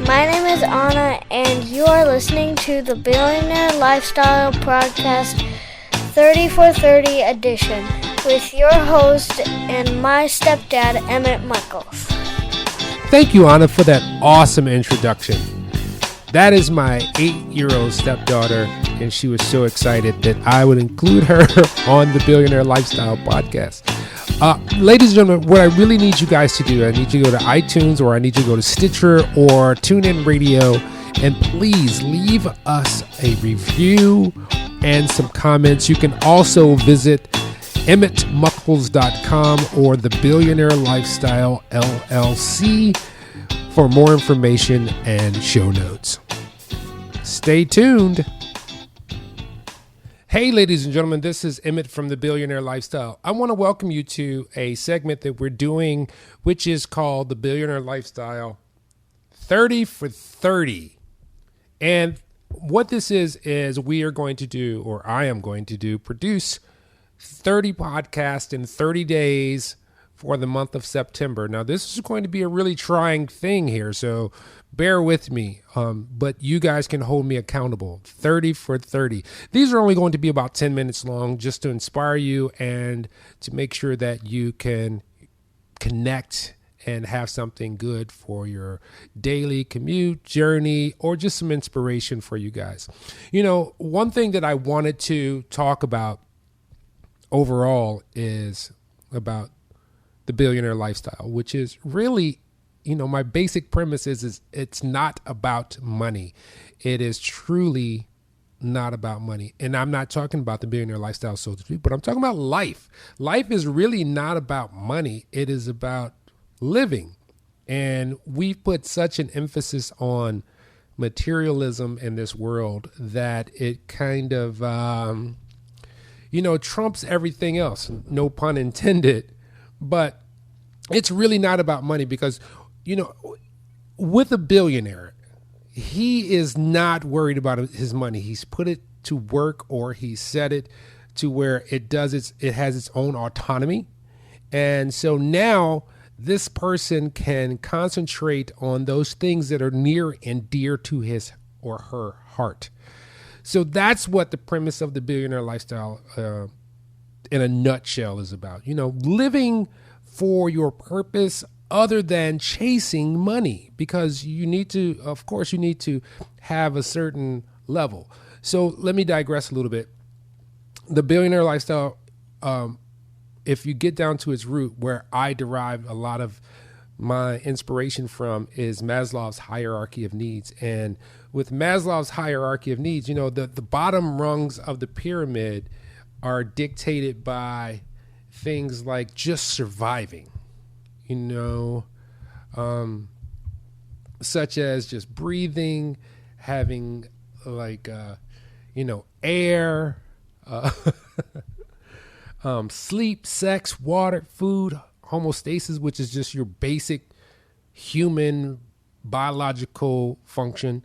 My name is Anna, and you are listening to the Billionaire Lifestyle Podcast 30 for 30 edition with your host and my stepdad, Emmett Michaels. Thank you, Anna, for that awesome introduction. That is my 8-year-old stepdaughter, and she was so excited that I would include her on the Billionaire Lifestyle Podcast. Ladies and gentlemen, what I really need you guys to do, I need you to go to iTunes, or I need you to go to Stitcher or TuneIn Radio, and please leave us a review and some comments. You can also visit emmettmuckles.com or the Billionaire Lifestyle LLC for more information and show notes. Stay tuned. Hey, ladies and gentlemen, this is Emmett from the Billionaire Lifestyle. I want to welcome you to a segment that we're doing, which is called the Billionaire Lifestyle 30 for 30. And what this is we are going to do, or I am going to do, produce 30 podcasts in 30 days for the month of September. Now, this is going to be a really trying thing here, so bear with me, but you guys can hold me accountable. 30 for 30. These are only going to be about 10 minutes long, just to inspire you and to make sure that you can connect and have something good for your daily commute, journey, or just some inspiration for you guys. You know, one thing that I wanted to talk about overall is about the billionaire lifestyle, which is really, my basic premise is it's not about money. It is truly not about money. And I'm not talking about the billionaire lifestyle, so to speak, but I'm talking about life. Life is really not about money. It is about living. And we've put such an emphasis on materialism in this world that it kind of, trumps everything else. No pun intended. But it's really not about money because, with a billionaire, he is not worried about his money. He's put it to work, or he set it to where it has its own autonomy. And so now this person can concentrate on those things that are near and dear to his or her heart. So that's what the premise of the billionaire lifestyle in a nutshell is about. Living for your purpose other than chasing money, because you need to have a certain level. So let me digress a little bit. The billionaire lifestyle, if you get down to its root, where I derive a lot of my inspiration from, is Maslow's hierarchy of needs. And with Maslow's hierarchy of needs, the bottom rungs of the pyramid are dictated by things like just surviving, such as just breathing, having air, sleep, sex, water, food, homeostasis, which is just your basic human biological function,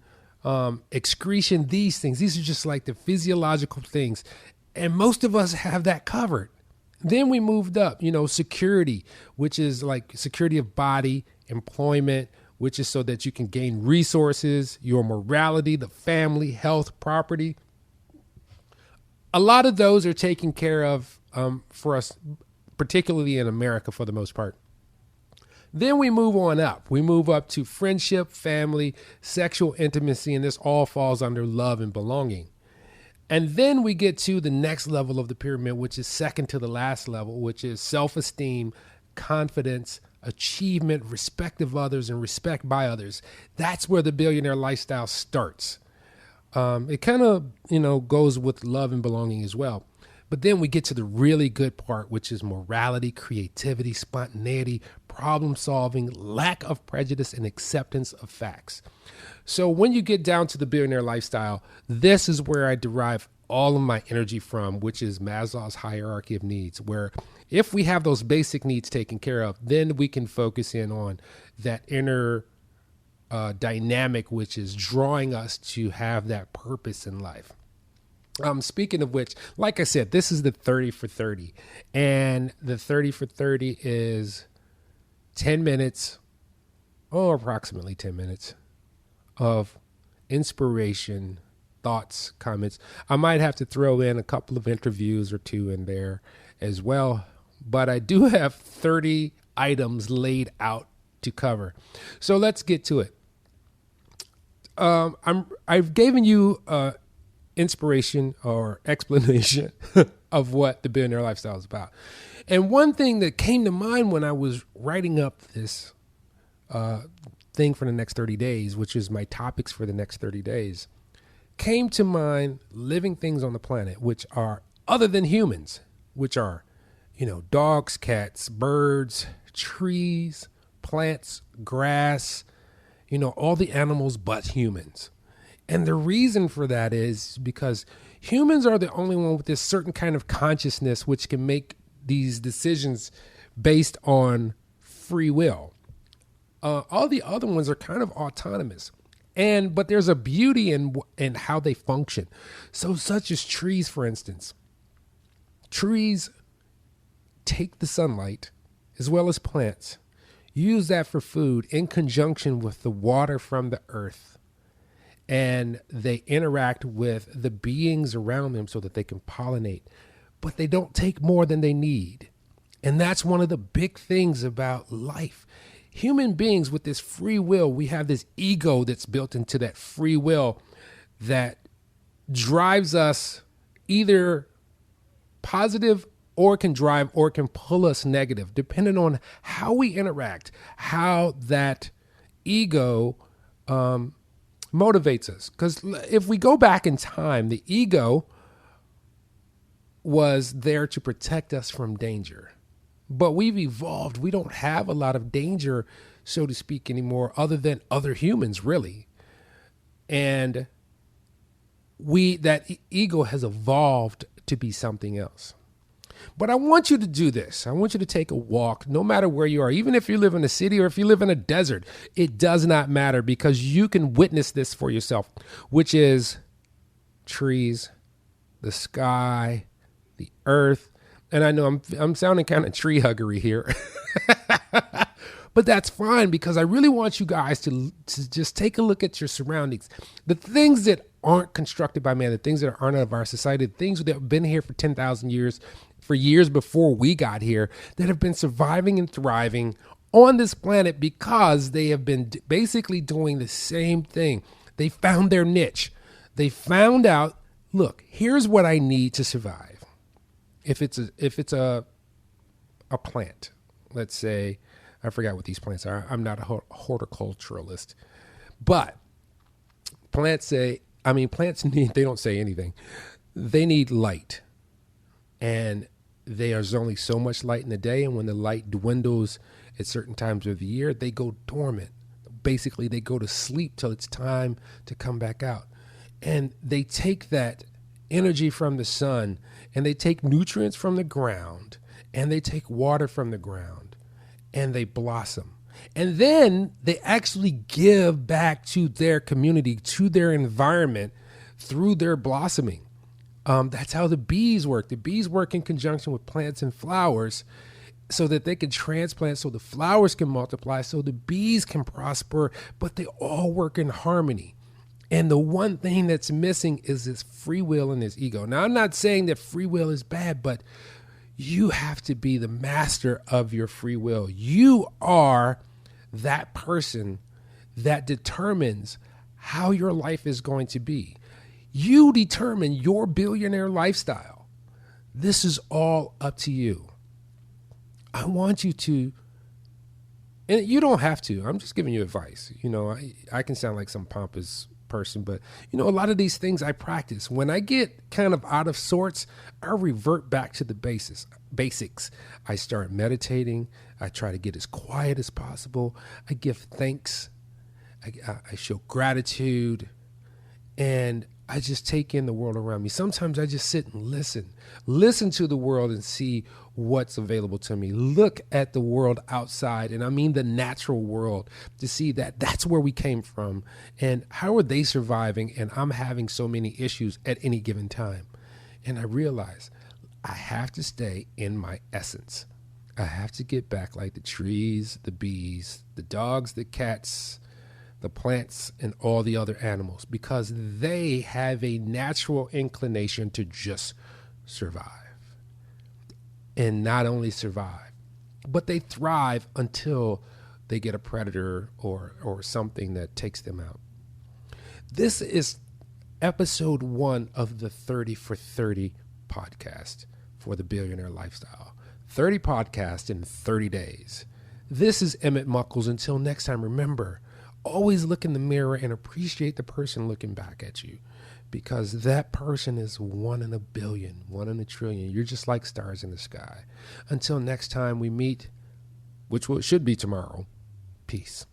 excretion, these are just like the physiological things. And most of us have that covered. Then we moved up, security, which is like security of body, employment, which is so that you can gain resources, your morality, the family, health, property. A lot of those are taken care of for us, particularly in America for the most part. Then we move on up. We move up to friendship, family, sexual intimacy, and this all falls under love and belonging. And then we get to the next level of the pyramid, which is second to the last level, which is self-esteem, confidence, achievement, respect of others, and respect by others. That's where the billionaire lifestyle starts. It kind of, goes with love and belonging as well. But then we get to the really good part, which is morality, creativity, spontaneity, problem solving, lack of prejudice, and acceptance of facts. So when you get down to the billionaire lifestyle, this is where I derive all of my energy from, which is Maslow's hierarchy of needs, where if we have those basic needs taken care of, then we can focus in on that inner dynamic, which is drawing us to have that purpose in life. Speaking of which, like I said, this is the 30 for 30, and the 30 for 30 is 10 minutes, or approximately 10 minutes, of inspiration, thoughts, comments. I might have to throw in a couple of interviews or two in there as well, but I do have 30 items laid out to cover. So let's get to it. I've given you inspiration or explanation of what the Billionaire Lifestyle is about. And one thing that came to mind when I was writing up this thing for the next 30 days, which is my topics for the next 30 days, came to mind living things on the planet, which are other than humans, which are, dogs, cats, birds, trees, plants, grass, all the animals but humans. And the reason for that is because humans are the only one with this certain kind of consciousness which can make these decisions based on free will. All the other ones are kind of autonomous. But there's a beauty in how they function. So such as trees, for instance. Trees take the sunlight as well as plants, use that for food in conjunction with the water from the earth. And they interact with the beings around them so that they can pollinate. But they don't take more than they need. And that's one of the big things about life. Human beings with this free will, we have this ego that's built into that free will that drives us either positive or can drive or can pull us negative, depending on how we interact, how that ego motivates us. Because if we go back in time, the ego was there to protect us from danger. But we've evolved. We don't have a lot of danger, so to speak, anymore, other than other humans, really. And that ego has evolved to be something else. But I want you to do this. I want you to take a walk, no matter where you are, even if you live in a city or if you live in a desert. It does not matter, because you can witness this for yourself, which is trees, the sky, the earth. And I know I'm sounding kind of tree huggery here, but that's fine, because I really want you guys to just take a look at your surroundings. The things that aren't constructed by man, the things that aren't of our society, the things that have been here for 10,000 years, for years before we got here, that have been surviving and thriving on this planet because they have been basically doing the same thing. They found their niche. They found out, look, here's what I need to survive. If it's a plant, let's say, I forgot what these plants are. I'm not a horticulturalist, but plants need, they don't say anything. They need light, and there's only so much light in the day. And when the light dwindles at certain times of the year, they go dormant. Basically, they go to sleep till it's time to come back out. And they take that energy from the sun, and they take nutrients from the ground, and they take water from the ground, and they blossom. And then they actually give back to their community, to their environment, through their blossoming. That's how the bees work. The bees work in conjunction with plants and flowers so that they can transplant, so the flowers can multiply, so the bees can prosper, but they all work in harmony. And the one thing that's missing is this free will and this ego. Now, I'm not saying that free will is bad, but you have to be the master of your free will. You are that person that determines how your life is going to be. You determine your billionaire lifestyle. This is all up to you. I want you to, and you don't have to. I'm just giving you advice. I can sound like some pompous person, but a lot of these things I practice. When I get kind of out of sorts, I revert back to the basics. I start meditating. I try to get as quiet as possible. I give thanks. I show gratitude, and I just take in the world around me. Sometimes I just sit and listen to the world and see what's available to me. Look at the world outside, and I mean the natural world, to see that that's where we came from and how are they surviving, and I'm having so many issues at any given time. And I realize I have to stay in my essence. I have to get back like the trees, the bees, the dogs, the cats, the plants, and all the other animals, because they have a natural inclination to just survive. And not only survive, but they thrive until they get a predator or something that takes them out. This is episode 1 of the 30 for 30 podcast for the Billionaire Lifestyle. 30 podcasts in 30 days. This is Emmett Muckles. Until next time, remember, always look in the mirror and appreciate the person looking back at you, because that person is 1 in a billion, 1 in a trillion. You're just like stars in the sky. Until next time we meet, which should be tomorrow, peace.